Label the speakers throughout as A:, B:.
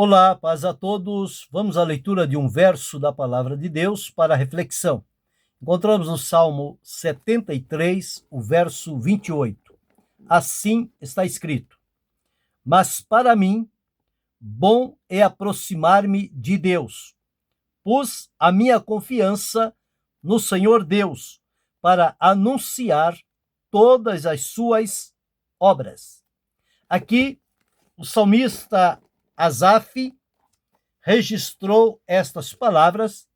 A: Olá, paz a todos. Vamos à leitura de um verso da palavra de Deus para a reflexão. Encontramos no Salmo 73, o verso 28. Assim está escrito: Mas para mim, bom é aproximar-me de Deus. Pus a minha confiança no Senhor Deus para anunciar todas as suas obras. Aqui, o salmista Asaf registrou estas palavras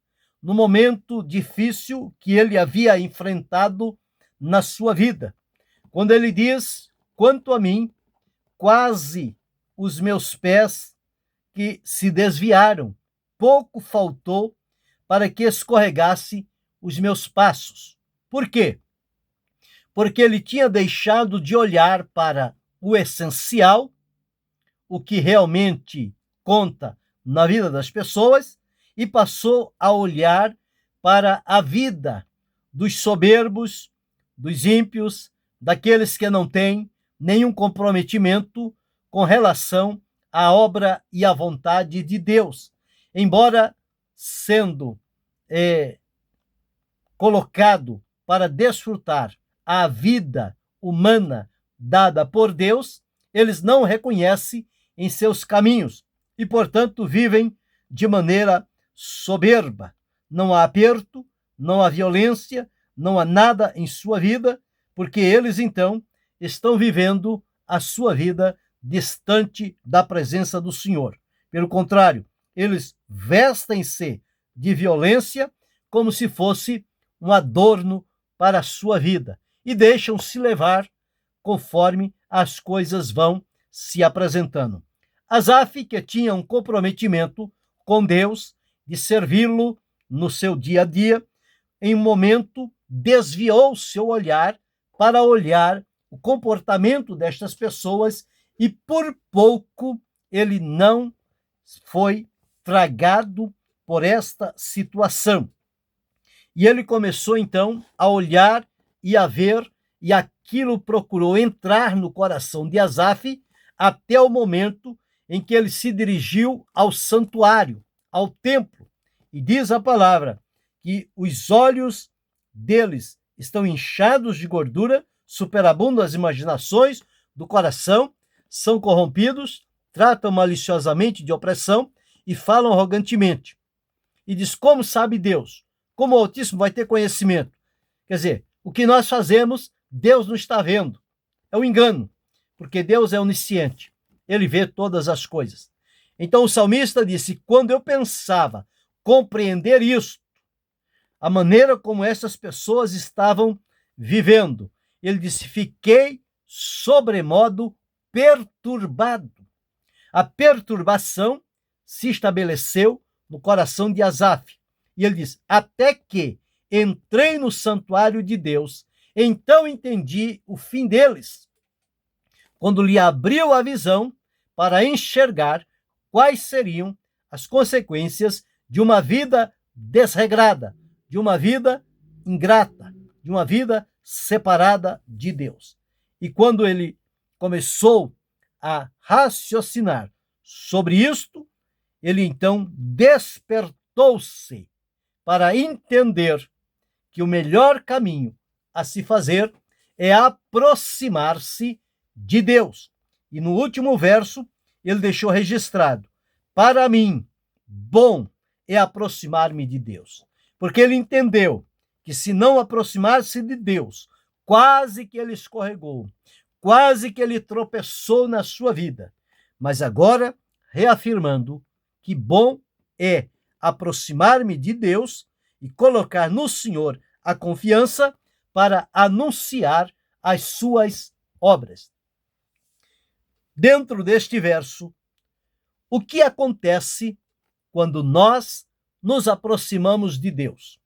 A: no momento difícil que ele havia enfrentado na sua vida, quando ele diz: quanto a mim, quase os meus pés que se desviaram, pouco faltou para que escorregasse os meus passos. Por quê? Porque ele tinha deixado de olhar para o essencial, o que realmente conta na vida das pessoas, e passou a olhar para a vida dos soberbos, dos ímpios, daqueles que não têm nenhum comprometimento com relação à obra e à vontade de Deus. Embora sendo colocado para desfrutar a vida humana dada por Deus, eles não reconhecem em seus caminhos e, portanto, vivem de maneira soberba. Não há aperto, não há violência, não há nada em sua vida, porque eles, então, estão vivendo a sua vida distante da presença do Senhor. Pelo contrário, eles vestem-se de violência como se fosse um adorno para a sua vida e deixam-se levar conforme as coisas vão se apresentando. Asaf, que tinha um comprometimento com Deus, de servi-lo no seu dia a dia, em um momento desviou seu olhar para olhar o comportamento destas pessoas e por pouco ele não foi tragado por esta situação. E ele começou então a olhar e a ver, e aquilo procurou entrar no coração de Asaf até o momento em que ele se dirigiu ao santuário, ao templo. E diz a palavra que os olhos deles estão inchados de gordura, superabundam as imaginações do coração, são corrompidos, tratam maliciosamente de opressão e falam arrogantemente. E diz: como sabe Deus? Como o Altíssimo vai ter conhecimento? Quer dizer, o que nós fazemos, Deus não está vendo. É um engano, porque Deus é onisciente. Ele vê todas as coisas. Então o salmista disse: quando eu pensava compreender isso, a maneira como essas pessoas estavam vivendo, ele disse: fiquei sobremodo perturbado. A perturbação se estabeleceu no coração de Asaf. E ele diz: até que entrei no santuário de Deus, então entendi o fim deles. Quando lhe abriu a visão para enxergar quais seriam as consequências de uma vida desregrada, de uma vida ingrata, de uma vida separada de Deus. E quando ele começou a raciocinar sobre isto, ele então despertou-se para entender que o melhor caminho a se fazer é aproximar-se de Deus. E no último verso, ele deixou registrado: para mim, bom é aproximar-me de Deus. Porque ele entendeu que se não aproximar-se de Deus, quase que ele escorregou, quase que ele tropeçou na sua vida. Mas agora, reafirmando que bom é aproximar-me de Deus e colocar no Senhor a confiança para anunciar as suas obras. Dentro deste verso, o que acontece quando nós nos aproximamos de Deus?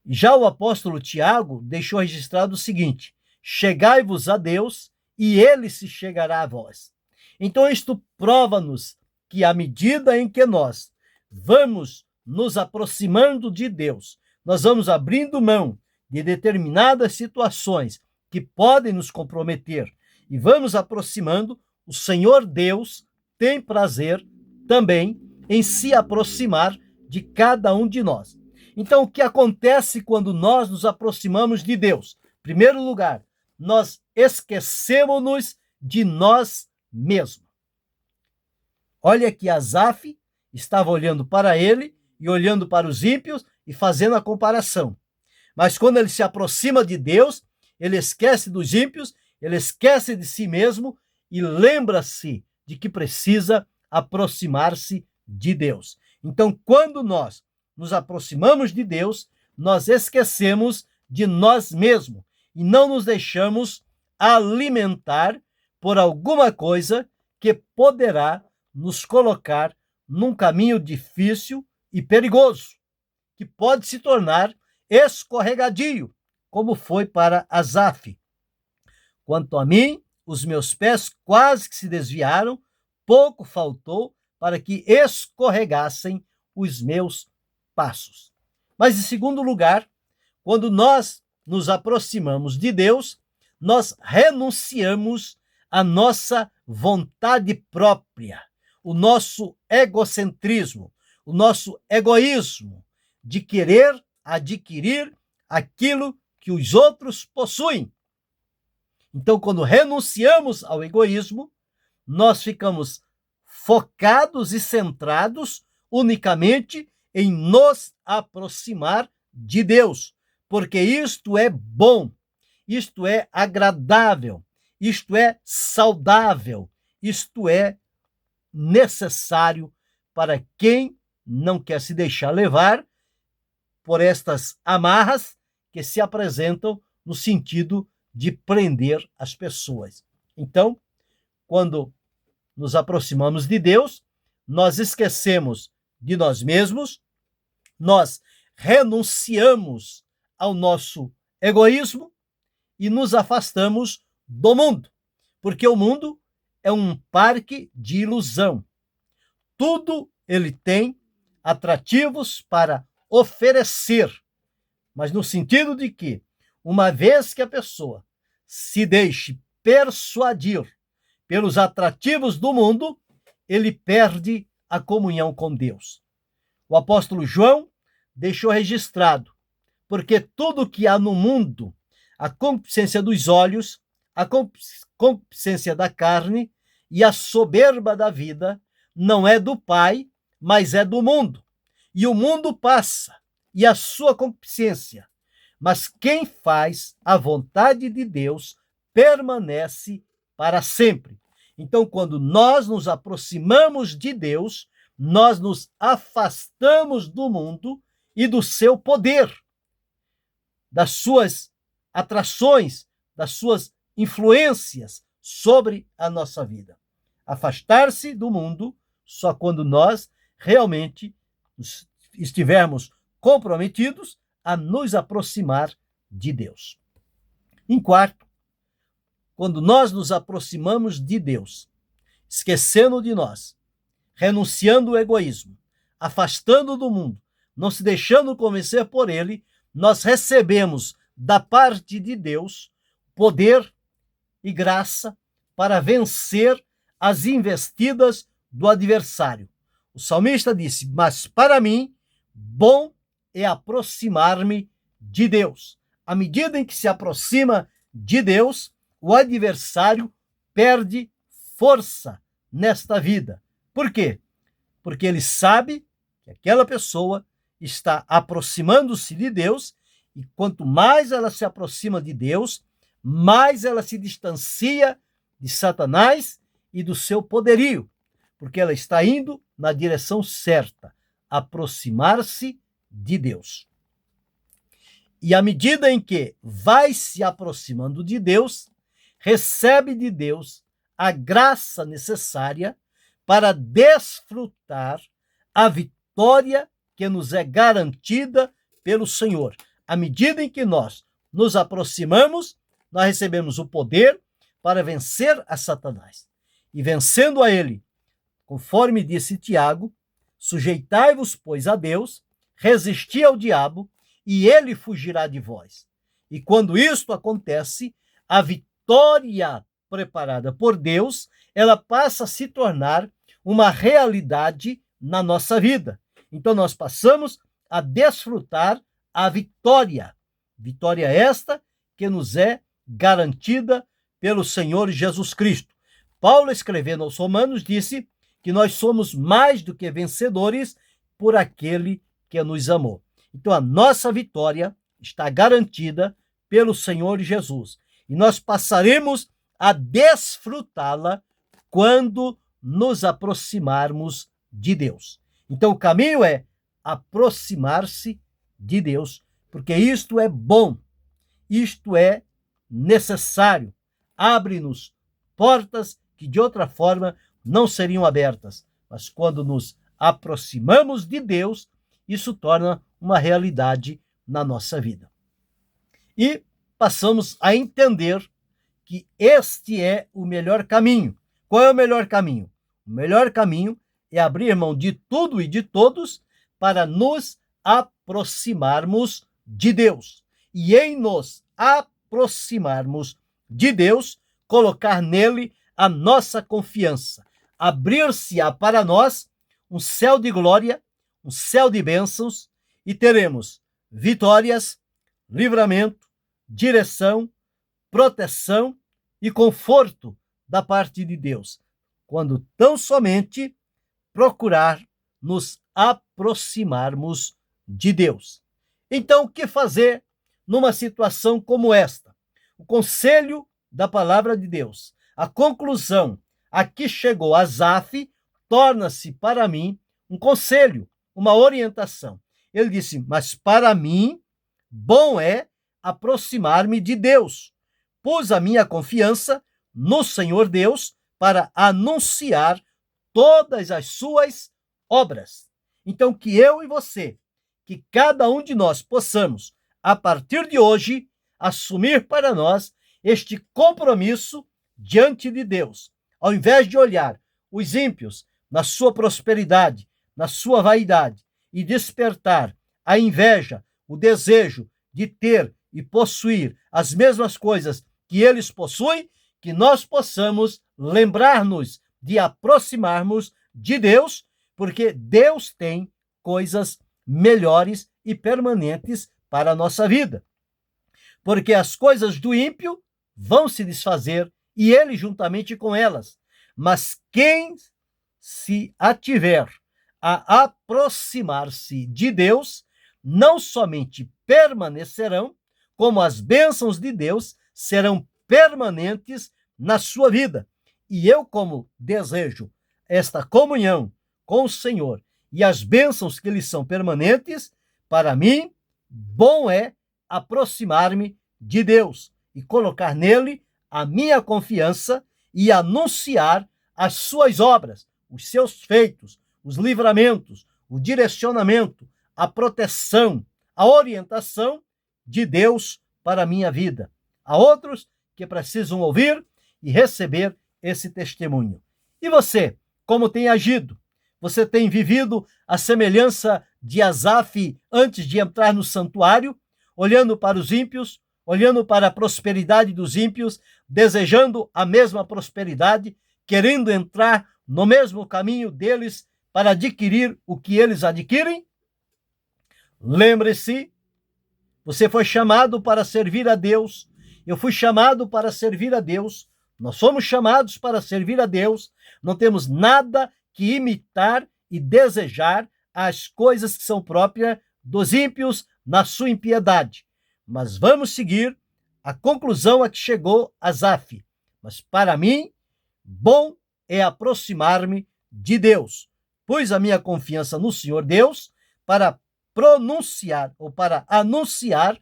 A: Já o apóstolo Tiago deixou registrado o seguinte: chegai-vos a Deus e ele se chegará a vós. Então isto prova-nos que à medida em que nós vamos nos aproximando de Deus, nós vamos abrindo mão de determinadas situações que podem nos comprometer e vamos aproximando, o Senhor Deus tem prazer também em se aproximar de cada um de nós. Então, o que acontece quando nós nos aproximamos de Deus? Em primeiro lugar, nós esquecemos-nos de nós mesmos. Olha que Asaf estava olhando para ele e olhando para os ímpios e fazendo a comparação. Mas quando ele se aproxima de Deus, ele esquece dos ímpios, ele esquece de si mesmo e lembra-se de que precisa aproximar-se de Deus. Então, quando nós nos aproximamos de Deus, nós esquecemos de nós mesmos e não nos deixamos alimentar por alguma coisa que poderá nos colocar num caminho difícil e perigoso, que pode se tornar escorregadio, como foi para Asaf. Quanto a mim, os meus pés quase que se desviaram, pouco faltou para que escorregassem os meus passos. Mas, em segundo lugar, quando nós nos aproximamos de Deus, nós renunciamos à nossa vontade própria, o nosso egocentrismo, o nosso egoísmo de querer adquirir aquilo que os outros possuem. Então, quando renunciamos ao egoísmo, nós ficamos focados e centrados unicamente em nos aproximar de Deus, porque isto é bom, isto é agradável, isto é saudável, isto é necessário para quem não quer se deixar levar por estas amarras que se apresentam no sentido de prender as pessoas. Então, quando nos aproximamos de Deus, nós esquecemos de nós mesmos, nós renunciamos ao nosso egoísmo e nos afastamos do mundo, porque o mundo é um parque de ilusão. Tudo ele tem atrativos para oferecer, mas no sentido de que, uma vez que a pessoa se deixe persuadir pelos atrativos do mundo, ele perde a comunhão com Deus. O apóstolo João deixou registrado, porque tudo que há no mundo, a concupiscência dos olhos, a concupiscência da carne e a soberba da vida, não é do Pai, mas é do mundo. E o mundo passa, e a sua concupiscência, mas quem faz a vontade de Deus permanece para sempre. Então, quando nós nos aproximamos de Deus, nós nos afastamos do mundo e do seu poder, das suas atrações, das suas influências sobre a nossa vida. Afastar-se do mundo só quando nós realmente estivermos comprometidos a nos aproximar de Deus. Em quarto, quando nós nos aproximamos de Deus, esquecendo de nós, renunciando ao egoísmo, afastando do mundo, não se deixando convencer por ele, nós recebemos da parte de Deus poder e graça para vencer as investidas do adversário. O salmista disse: mas para mim, bom é aproximar-me de Deus. À medida em que se aproxima de Deus, o adversário perde força nesta vida. Por quê? Porque ele sabe que aquela pessoa está aproximando-se de Deus, e quanto mais ela se aproxima de Deus, mais ela se distancia de Satanás e do seu poderio, porque ela está indo na direção certa, aproximar-se de Deus. E à medida em que vai se aproximando de Deus, recebe de Deus a graça necessária para desfrutar a vitória que nos é garantida pelo Senhor. À medida em que nós nos aproximamos, nós recebemos o poder para vencer a Satanás. E vencendo a ele, conforme disse Tiago, sujeitai-vos, pois, a Deus, resisti ao diabo, e ele fugirá de vós. E quando isto acontece, a vitória preparada por Deus, ela passa a se tornar uma realidade na nossa vida. Então nós passamos a desfrutar a vitória. Vitória esta que nos é garantida pelo Senhor Jesus Cristo. Paulo, escrevendo aos Romanos, disse que nós somos mais do que vencedores por aquele que nos amou. Então a nossa vitória está garantida pelo Senhor Jesus. E nós passaremos a desfrutá-la quando nos aproximarmos de Deus. Então o caminho é aproximar-se de Deus, porque isto é bom, isto é necessário. Abre-nos portas que de outra forma não seriam abertas. Mas quando nos aproximamos de Deus, isso torna uma realidade na nossa vida. E passamos a entender que este é o melhor caminho. Qual é o melhor caminho? O melhor caminho é abrir mão de tudo e de todos para nos aproximarmos de Deus. E em nos aproximarmos de Deus, colocar nele a nossa confiança. Abrir-se-á para nós um céu de glória, um céu de bênçãos, e teremos vitórias, livramento, direção, proteção e conforto da parte de Deus, quando tão somente procurar nos aproximarmos de Deus. Então, o que fazer numa situação como esta? O conselho da palavra de Deus, a conclusão a que chegou Asaf, torna-se para mim um conselho, uma orientação. Ele disse: mas para mim, bom é aproximar-me de Deus. Pus a minha confiança no Senhor Deus para anunciar todas as suas obras. Então, que eu e você, que cada um de nós possamos, a partir de hoje, assumir para nós este compromisso diante de Deus. Ao invés de olhar os ímpios na sua prosperidade, na sua vaidade, e despertar a inveja, o desejo de ter e possuir as mesmas coisas que eles possuem, que nós possamos lembrar-nos de aproximarmos de Deus, porque Deus tem coisas melhores e permanentes para a nossa vida. Porque as coisas do ímpio vão se desfazer e ele juntamente com elas. Mas quem se ativer a aproximar-se de Deus, não somente permanecerão, como as bênçãos de Deus serão permanentes na sua vida. E eu, como desejo esta comunhão com o Senhor e as bênçãos que lhe são permanentes, para mim, bom é aproximar-me de Deus e colocar nele a minha confiança e anunciar as suas obras, os seus feitos, os livramentos, o direcionamento, a proteção, a orientação de Deus para a minha vida. Há outros que precisam ouvir e receber esse testemunho. E você, como tem agido? Você tem vivido a semelhança de Asaf antes de entrar no santuário, olhando para os ímpios, olhando para a prosperidade dos ímpios, desejando a mesma prosperidade, querendo entrar no mesmo caminho deles para adquirir o que eles adquirem? Lembre-se, você foi chamado para servir a Deus, eu fui chamado para servir a Deus, nós somos chamados para servir a Deus, não temos nada que imitar e desejar as coisas que são próprias dos ímpios na sua impiedade. Mas vamos seguir a conclusão a que chegou Asaf. Mas para mim, bom é aproximar-me de Deus. Pus a minha confiança no Senhor Deus para pronunciar ou para anunciar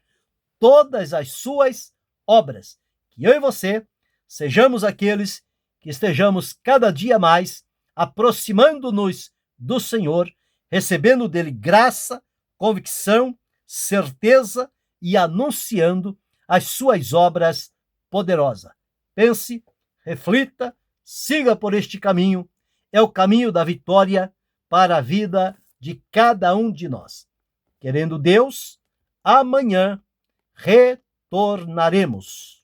A: todas as suas obras. Que eu e você sejamos aqueles que estejamos cada dia mais aproximando-nos do Senhor, recebendo dele graça, convicção, certeza e anunciando as suas obras poderosas. Pense, reflita, siga por este caminho. É o caminho da vitória para a vida de cada um de nós. Querendo Deus, amanhã retornaremos.